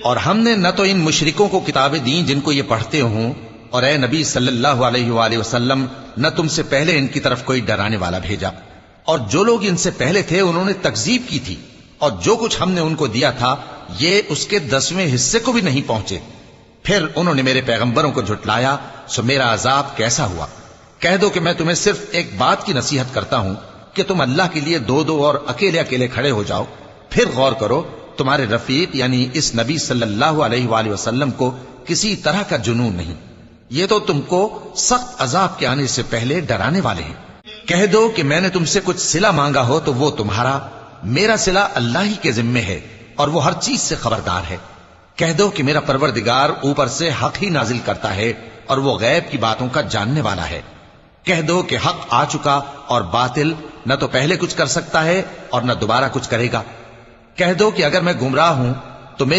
और हमने न तो इन मुशरिकों को किताबें दी जिनको ये पढ़ते हों, और ए नबी सल्लल्लाहु अलैहि वसल्लम न तुमसे पहले इनकी तरफ कोई डराने वाला भेजा, और जो लोग इनसे पहले थे उन्होंने तकजीब की थी, और जो कुछ हमने उनको दिया था ये उसके 10वें हिस्से को भी नहीं पहुंचे। फिर उन्होंने मेरे पैगंबरों को झुटलाया, सो मेरा अजाब कैसा हुआ। कह दो कि मैं तुम्हें सिर्फ एक बात की नसीहत करता हूं कि तुम अल्लाह के लिए दो दो और अकेले अकेले खड़े हो जाओ, फिर गौर करो तुम्हारे रफीक यानी इस नबी सल्लल्लाहु अलैहि वसल्लम को किसी तरह का जुनून नहीं, ये तो तुमको सख्त अजाब के आने से पहले डराने वाले हैं। कह दो कि मैंने तुमसे कुछ सिला मांगा हो तो वो तुम्हारा, मेरा सिला अल्लाह ही के जिम्मे है और वो हर चीज से खबरदार है। कह दो कि मेरा परवरदिगार ऊपर से हक ही नाजिल करता है और वो गैब की बातों का जानने वाला है। कह दो कि हक आ चुका और बातिल न तो पहले कुछ कर सकता है और न दोबारा कुछ करेगा। कह दो कि अगर मैं गुमराह हूं तो मेरी